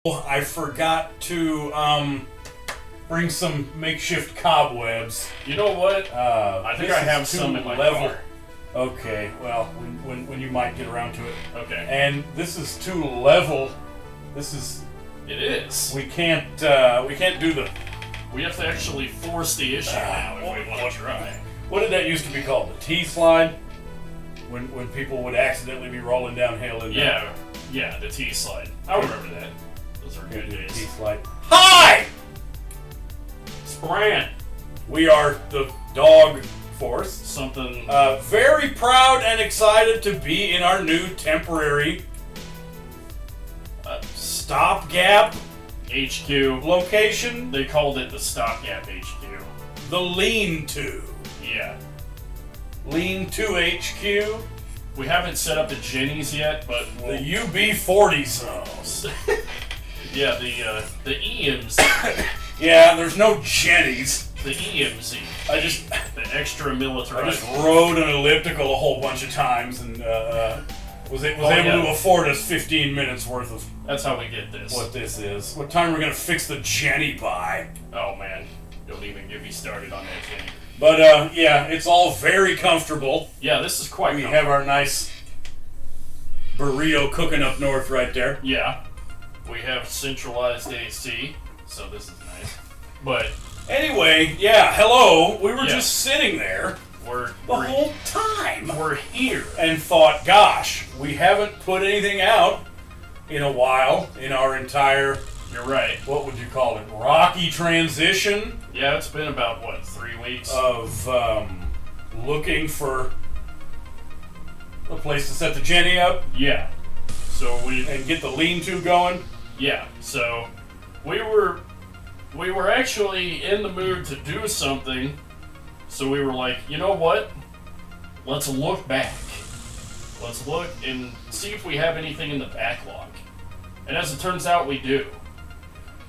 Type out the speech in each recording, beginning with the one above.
I forgot to bring some makeshift cobwebs. You know what? I think I have some in my car. Okay, well, when you might get around to it. Okay. And this is too level. This is. It is. We can't do the. We have to actually force the issue now if we want to try. What did that used to be called? The T-slide? When people would accidentally be rolling downhill in Yeah, the T-slide. I remember that. Those are good days. T-slide. Hi! Sprant. We are the dog force. Something. Very proud and excited to be in our new temporary stopgap HQ. location. They called it the Stopgap HQ. The Lean-To. Yeah. Lean-To HQ. We haven't set up the Jennies yet, but The UB40 zone. yeah, the EMZ. Yeah, there's no Jennies. The EMZ. The extra I militarized. just rode an elliptical a whole bunch of times and was able to afford us 15 minutes worth of That's how we get this. what this is. What time are we gonna fix the Jenny by? Oh man, don't even get me started on that Jenny. But yeah, it's all very comfortable. Yeah, this is quite. We have our nice burrito cooking up north right there. Yeah, we have centralized AC, so this is nice. But anyway, yeah, hello. We were just sitting there we're the whole time. We're here And thought, gosh, we haven't put anything out in a while in our entire, You're right. what would you call it, rocky transition Yeah, it's been about, 3 weeks? of looking for a place to set the Jenny up Yeah. So and get the lean-to going. Yeah, so we were actually in the mood to do something, so we were like, you know what? Let's look back. Let's look and see if we have anything in the backlog. And as it turns out, we do.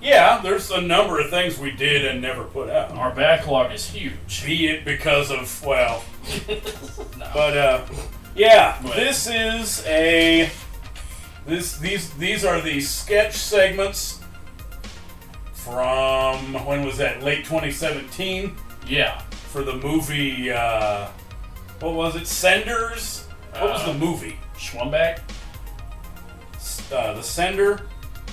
Yeah, there's a number of things we did and never put out. Our backlog is huge. Be it because of, well... No. But, yeah, this is a... These are the sketch segments from, when was that, late 2017? Yeah. For the movie, what was it, Senders? What was the movie? Schwamback? The Sender?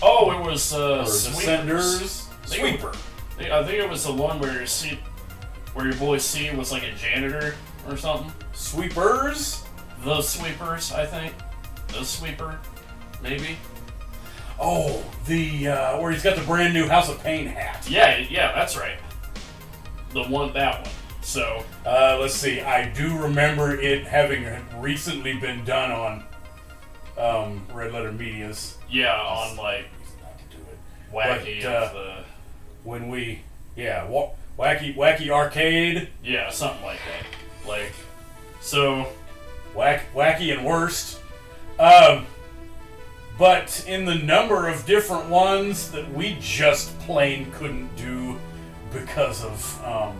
Oh, it was, Or the Sweepers. Senders? Sweeper. I think it was the one where your boy C was like a janitor or something. Sweepers? The Sweepers, I think. The Sweeper, maybe. Oh, the, where he's got the brand new House of Pain hat. Yeah, that's right. That one. So, let's see, I do remember it having recently been done on, Red Letter Media's. yeah, on like Not to do it. Wacky But, when we, Wacky Arcade, yeah, something like that. Like, so, Wacky and Worst. But in the number of different ones that we just plain couldn't do because of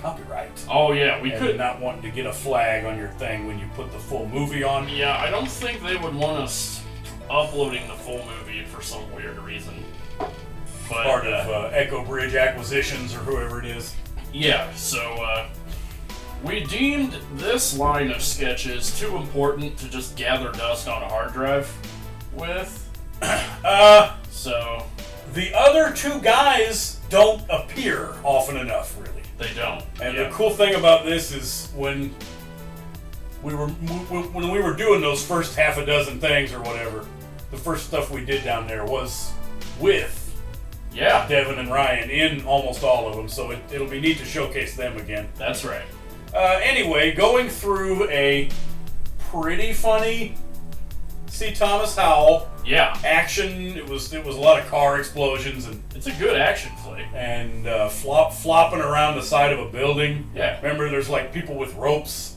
copyright. oh yeah, we And could. not wanting to get a flag on your thing when you put the full movie on. Yeah, I don't think they would want us uploading the full movie for some weird reason. But, Part of Echo Bridge Acquisitions or whoever it is. yeah, so we deemed this line of sketches too important to just gather dust on a hard drive with. So The other two guys don't appear often enough, really. they don't. And yeah. the cool thing about this is when we were doing those first half a dozen things or whatever, the first stuff we did down there was with Yeah, Devin and Ryan in almost all of them, so it'll be neat to showcase them again. that's right. Anyway, going through a pretty funny C. Thomas Howell. Yeah. Action. It was a lot of car explosions and It's a good action flick. and flopping around the side of a building. Yeah. Remember, there's like people with ropes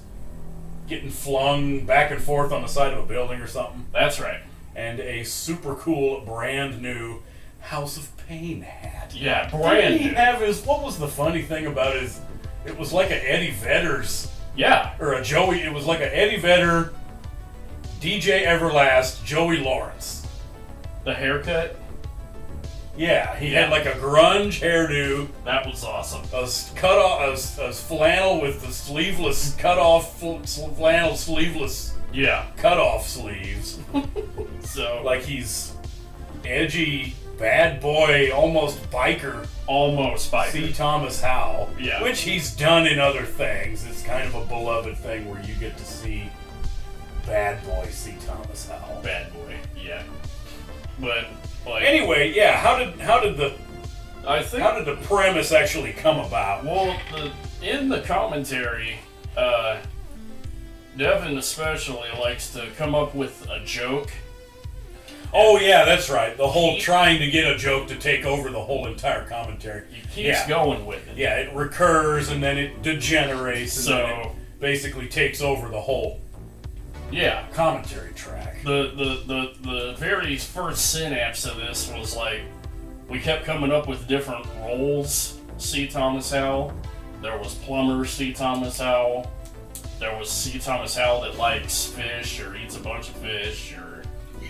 getting flung back and forth on the side of a building or something. That's right. And a super cool, brand new House of Pain hat. Yeah, Didn't brand he new. have his? What was the funny thing about his? It was like a Eddie Vedder's Yeah. or a Joey. It was like a Eddie Vedder, DJ Everlast, Joey Lawrence. The haircut, Yeah, he Yeah. had like a grunge hairdo. that was awesome. Cut off a flannel with the sleeveless cut off flannel sleeveless Yeah. cut off sleeves, So, like he's edgy bad boy, almost biker. almost biker. C. Thomas Howell, Yeah. which he's done in other things. It's kind of a beloved thing where you get to see bad boy C. Thomas Howell. Bad boy. Yeah. But like, Anyway, yeah, how did the I think. how did the premise actually come about? Well, in the commentary, Devin especially likes to come up with a joke. Oh yeah, that's right. The whole He- trying to get a joke to take over the whole entire commentary. He keeps Yeah. going with it. Yeah, it recurs and then it degenerates and then it So, basically takes over the whole yeah. commentary track. The very first synapse of this was like, we kept coming up with different roles. C. Thomas Howell. There was plumber C. Thomas Howell. There was C. Thomas Howell that likes fish or eats a bunch of fish or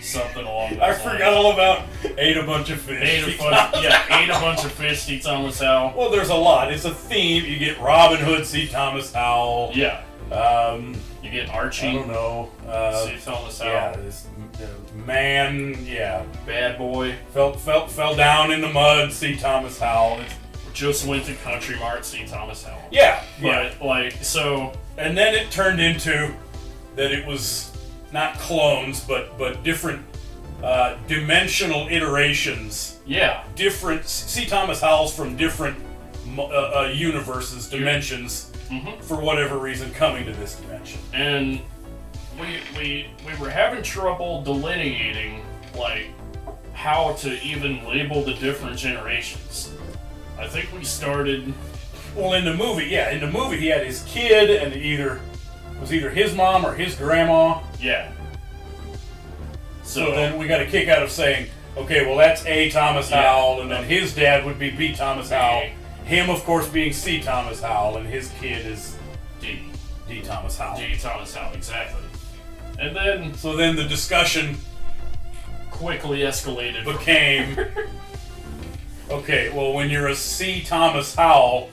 something along those I lines. forgot all about ate a bunch of fish. Ate a bunch of fish. C. Thomas Howell. Well, there's a lot. It's a theme. You get Robin Hood, C. Thomas Howell. Yeah. Um, You get I Archie. don't know. C. Thomas Howell. Yeah, this man. Yeah, Bad boy. fell down in the mud. C. Thomas Howell. Just went to Country Mart. C. Thomas Howell. Yeah, yeah. But like so. And then it turned into that it was not clones, but different dimensional iterations. Yeah. Different C. Thomas Howells from different universes, dimensions, Mm-hmm. for whatever reason, coming to this dimension. And we were having trouble delineating like how to even label the different generations. I think we started. Well, in the movie, he had his kid, and it was either his mom or his grandma. Yeah. So then we got a kick out of saying, okay, well that's A. Thomas Yeah. Howell, and then his dad would be B. Thomas B. Howell. Him, of course, being C. Thomas Howell, and his kid is D. D. Thomas Howell. D. Thomas Howell, exactly. And then So then the discussion quickly escalated. became, okay, well when you're a C. Thomas Howell,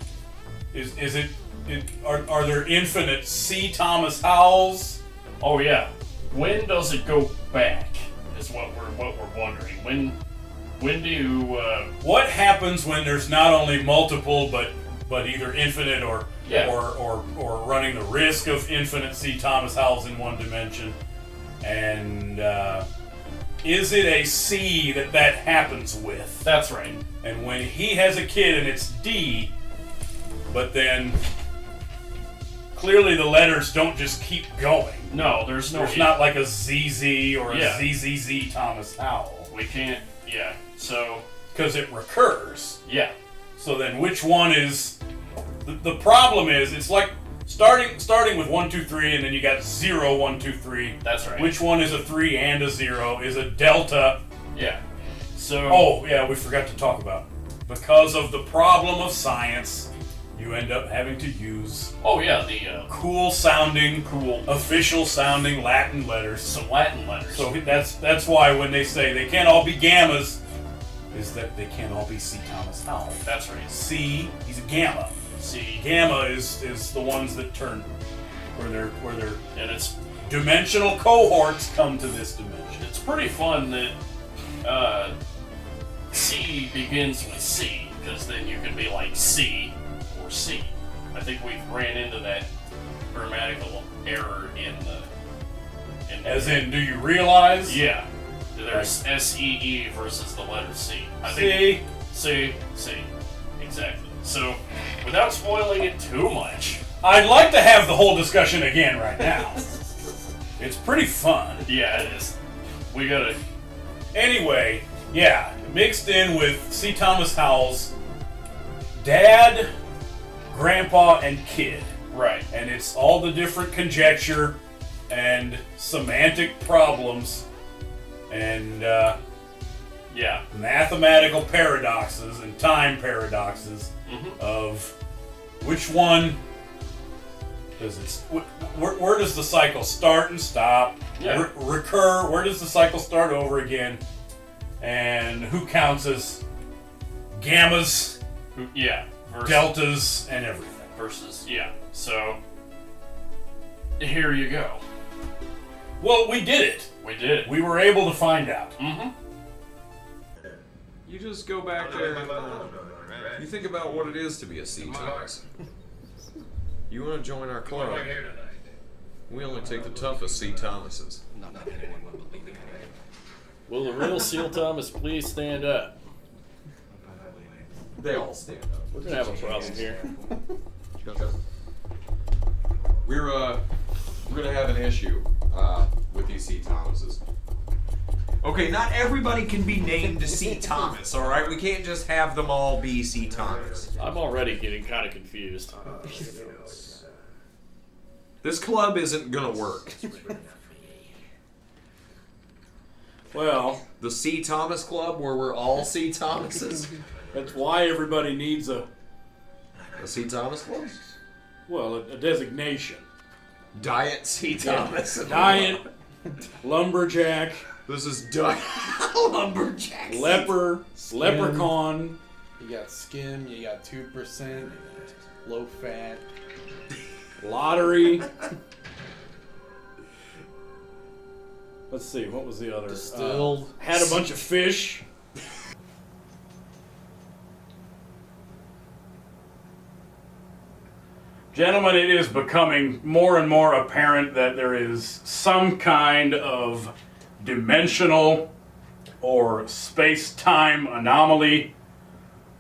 are there infinite C. Thomas Howells? Oh yeah. When does it go back? Is what we're wondering. When do you? What happens when there's not only multiple but either infinite or Yeah. or running the risk of infinite C. Thomas Howells in one dimension? And is it a C that happens with? That's right. And when he has a kid and it's D, but then clearly the letters don't just keep going. No, there's no. There's not like a ZZ or a Yeah. ZZZ Thomas Howell. We can't. Yeah. So Because it recurs. yeah. So then which one is... The problem is, it's like starting with 1, 2, 3, and then you got 0, 1, 2, 3. That's right. Which one is a 3 and a 0? Is a delta? Yeah. So. Oh, yeah, we forgot to talk about. Because of the problem of science, you end up having to use Oh yeah. The cool-sounding, official-sounding Latin letters. some Latin letters. So that's why when they say they can't all be gammas, is that they can't all be C. Thomas Howell. That's right. C, he's a gamma. C. Gamma is the ones that turn where their And it's dimensional cohorts come to this dimension. it's pretty fun that C begins with C because then you can be like C or C. I think we've ran into that grammatical error in the. As in, do you realize? Yeah. There's SEE versus the letter C. I C. think C. Exactly. So, without spoiling it too much. I'd like to have the whole discussion again right now. It's pretty fun. Yeah, it is. We gotta. Anyway, yeah, mixed in with C. Thomas Howell's dad, grandpa, and kid. Right. And it's all the different conjecture and semantic problems and Yeah. mathematical paradoxes and time paradoxes of which one does it. Where does the cycle start and stop? Yeah. Recur. Where does the cycle start over again? And who counts as gammas, Yeah. deltas, and everything? Versus, yeah. So, here you go. Well, we did it. We did it. We were able to find out. You just go back there and you think about what it is to be a C. Thomas. You want to join our club? We only take the toughest C. Thomases. Will the real Seal Thomas please stand up? They all stand up. We're gonna have a problem here. We're gonna have an issue with these C. Thomases. Okay, not everybody can be named C. Thomas, all right? We can't just have them all be C. Thomas. I'm already getting kind of confused. This club isn't gonna work. Well, The C. Thomas Club, where we're all C. Thomases. that's why everybody needs a C. Thomas Club? designation. Diet C. Thomas. Diet, lumberjack, This is Diet Lumberjack. leprechaun. You got skim, you got 2%, low fat. Lottery. Let's see, what was the other? Distilled. Had a bunch of fish. Gentlemen, it is becoming more and more apparent that there is some kind of dimensional or space-time anomaly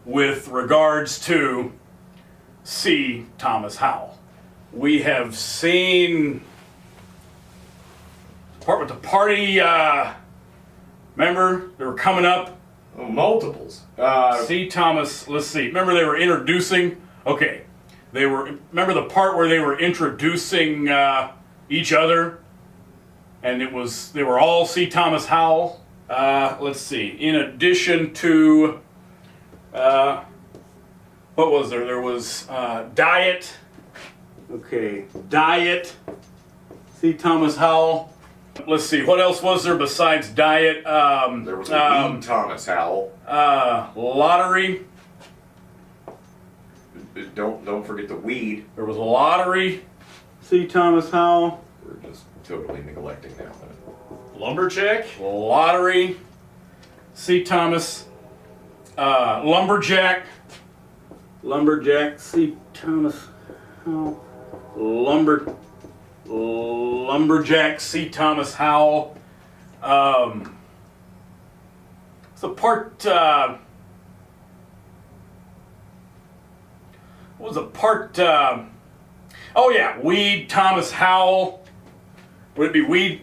with regards to C. Thomas Howell. We have seen part with the party. Remember, they were coming up. Oh, multiples. C. Thomas. Let's see. Remember, they were introducing. Okay, they were. Remember the part where they were introducing each other, and it was they were all C. Thomas Howell. Let's see. In addition to, what was there? There was Diet. Okay, Diet. C. Thomas Howell. Let's see, what else was there besides Diet? There was a Weed Thomas Howell. Lottery. Don't forget the weed. There was a lottery. C. Thomas Howell. We're just totally neglecting that one. Lumberjack? Lottery. C. Thomas. Lumberjack. Lumberjack. C. Thomas Howell. Lumberjack. C. Thomas Howell. The part. What was the part? Oh yeah, Weed Thomas Howell. Would it be Weed?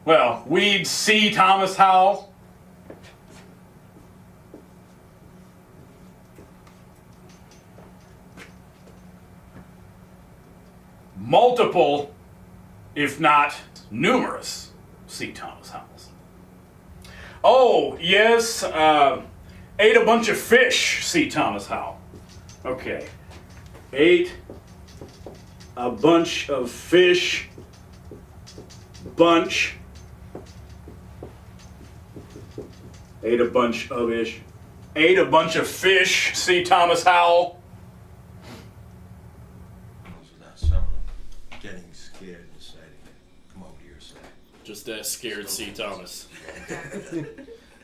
Well, Weed C. Thomas Howell. Multiple, if not numerous, C. Thomas Howells. Oh, yes, ate a bunch of fish, C. Thomas Howell. Okay. Ate a bunch of fish. Bunch. Ate a bunch of ish. Ate a bunch of fish, C. Thomas Howell. Without some of them getting scared and deciding to come over to your side. Just that scared C. Thomas.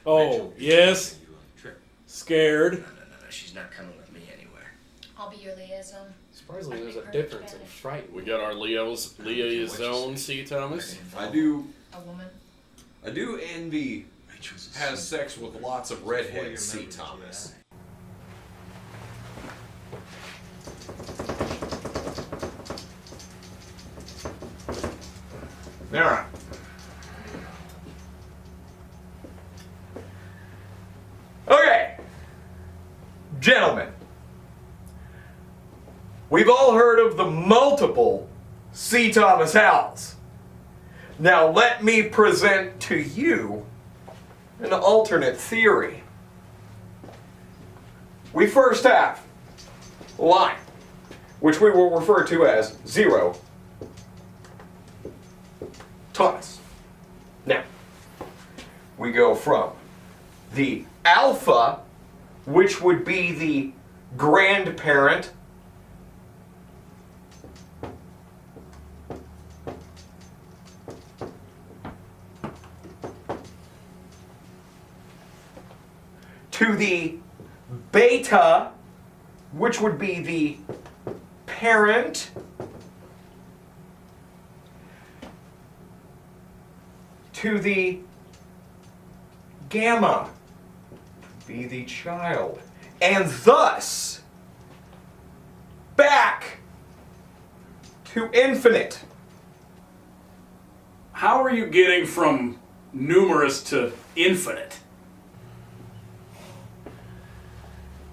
Oh, yes. You on a trip. Scared. No, she's not coming with me anywhere. I'll be your liaison. Surprisingly, there's a difference in fright. We got our liaison C. Thomas. I do A woman. envy Rachel's a has sin. sex with lots of redheads, C. Thomas. Mara. Gentlemen, we've all heard of the multiple C. Thomas Howells. Now let me present to you an alternate theory. We first have line, which we will refer to as 0 Thomas. Now, we go from the alpha, which would be the grandparent, to the beta, which would be the parent, to the gamma, be the child, and thus back to infinite. How are you getting from numerous to infinite?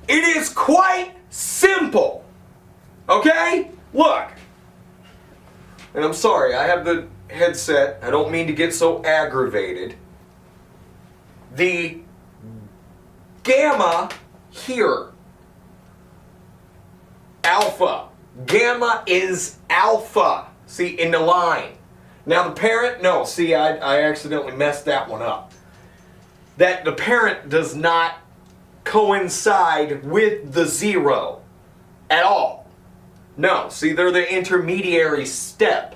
It is quite simple. Okay? Look. And I'm sorry, I have the headset. I don't mean to get so aggravated. The gamma here. Alpha. Gamma is alpha. See, in the line. Now the parent, no, see, I accidentally messed that one up. That the parent does not coincide with the 0 at all. No, see, they're the intermediary step.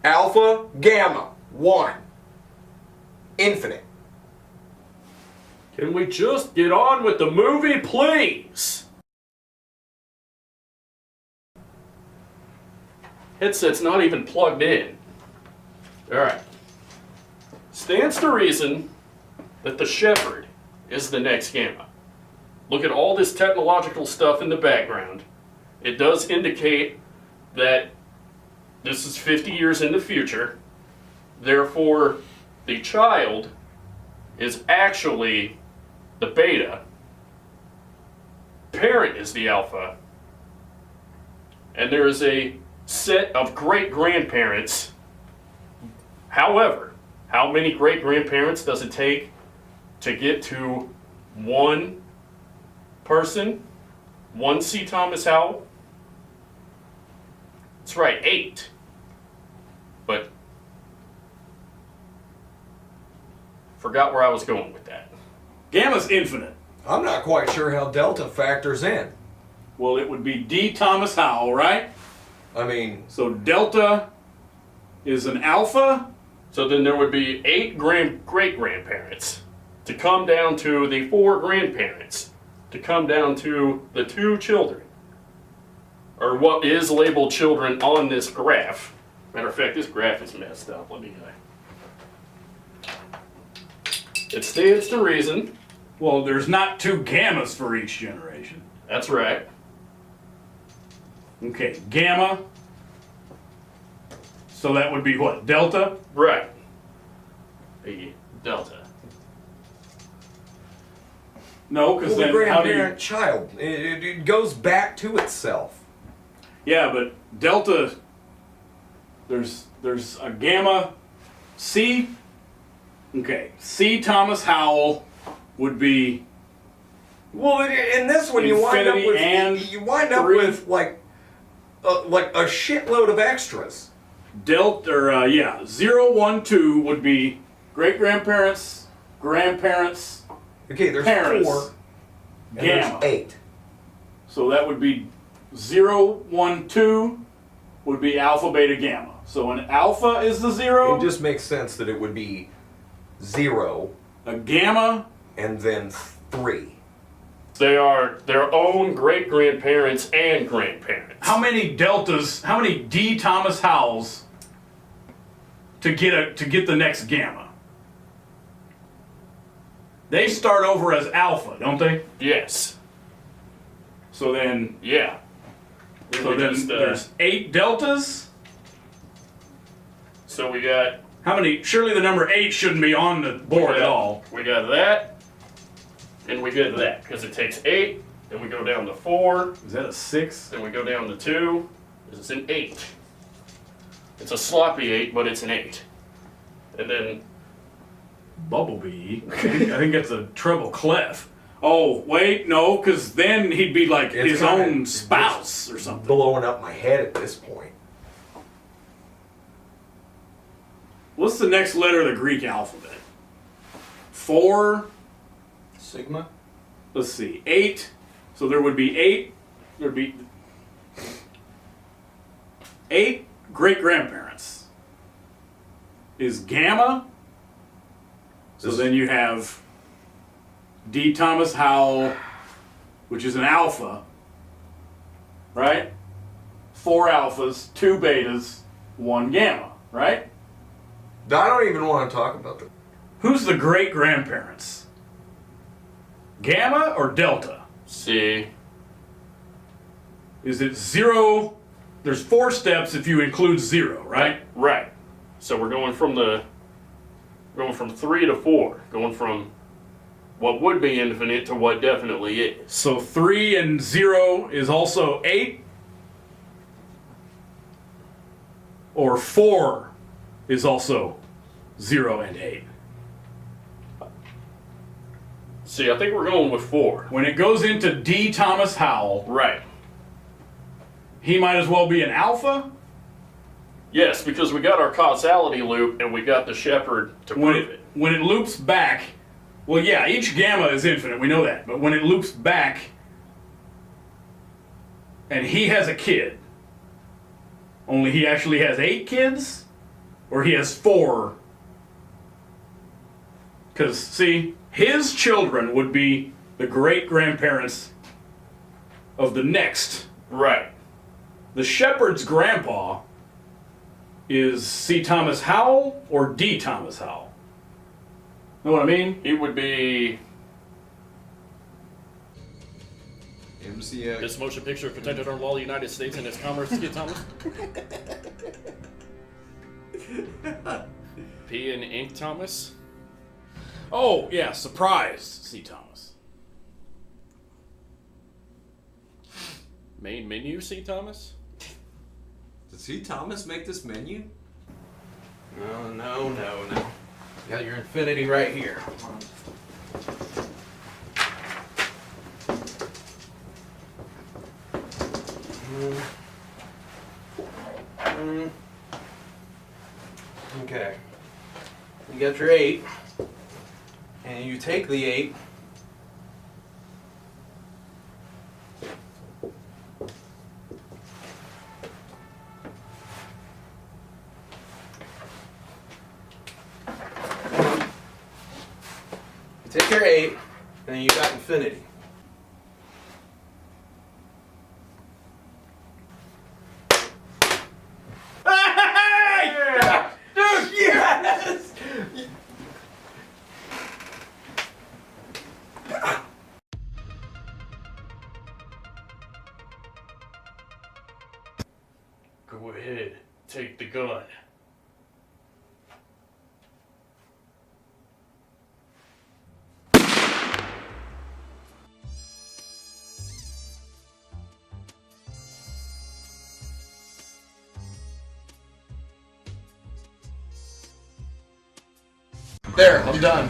Alpha, gamma, 1. Infinite. Can we just get on with the movie, please? Headset's not even plugged in. Alright. Stands to reason that the shepherd is the next gamma. Look at all this technological stuff in the background. It does indicate that this is 50 years in the future. Therefore, the child is actually the beta. Parent is the alpha. And there is a set of great-grandparents. However, how many great-grandparents does it take to get to one person? One C. Thomas Howell? That's right, 8. But forgot where I was going with that. Gamma's infinite. I'm not quite sure how delta factors in. Well, it would be D. Thomas Howell, right? I mean, So delta is an alpha. So then there would be 8 great-grandparents to come down to the 4 grandparents to come down to the 2 children. Or what is labeled children on this graph. Matter of fact, this graph is messed up. Let me It stands to reason. Well, there's not 2 gammas for each generation. That's right. Okay, gamma. So that would be what? Delta? Right. The delta. No, because well, the then how do you... grandparent child. It goes back to itself. Yeah, but delta, there's a gamma C. Okay, C. Thomas Howell would be... Well, in this one, you wind up Infinity with and 3. like a shitload of extras. Delta, or 0, 1, 2 would be great-grandparents, grandparents, Okay, there's parents, 4. And gamma. there's 8. So that would be 0, 1, 2 would be alpha, beta, gamma. So an alpha is the 0, It just makes sense that it would be 0 a gamma, and then 3. They are their own great-grandparents and grandparents. how many deltas, how many D. Thomas Howells to get the next gamma? They start over as alpha, don't they? Yes. So then, Yeah. so then there's 8 deltas. So we got... How many? Surely the number 8 shouldn't be on the board at all. We got that. and we get that because it takes 8, then we go down to 4, Is that a 6? then we go down to 2. It's an 8. It's a sloppy 8, but it's an 8. And then Bumblebee. I think that's a treble clef. Oh, wait, no, because then he'd be like It's his kinda- own spouse or something. Blowing up my head at this point. What's the next letter of the Greek alphabet? 4, Sigma? let's see, 8. So there would be 8. There'd be 8 great-grandparents. Is gamma? So then you have D. Thomas Howell, which is an alpha, right? 4 alphas, 2 betas, 1 gamma, right? I don't even want to talk about that. Who's the great-grandparents? Gamma or delta? C. Is it 0? There's 4 steps if you include 0, right? Right. So we're going from 3 to 4, going from what would be infinite to what definitely is. So 3 and 0 is also 8? Or 4 is also 0 and 8? See, I think we're going with 4. When it goes into D. Thomas Howell, Right. he might as well be an alpha? Yes, because we got our causality loop and we got the shepherd to prove it. When it loops back, well, yeah, each gamma is infinite, we know that. But when it loops back, and he has a kid, only he actually has 8 kids? Or he has 4? Because, see, his children would be the great-grandparents of the next. Right. The shepherd's grandpa is C. Thomas Howell or D. Thomas Howell? Know what I mean? It would be MCX. this motion picture protected under law of the United States and its commerce, Skid Thomas. P and Ink Thomas. Oh, yeah, surprise, C. Thomas. Main menu, C. Thomas. Did C. Thomas make this menu? No. You got your infinity right here. Okay. You got your 8, and you take the 8. You take your 8, and then you got infinity. Dude, yes! Go ahead, take the gun. There, I'm done.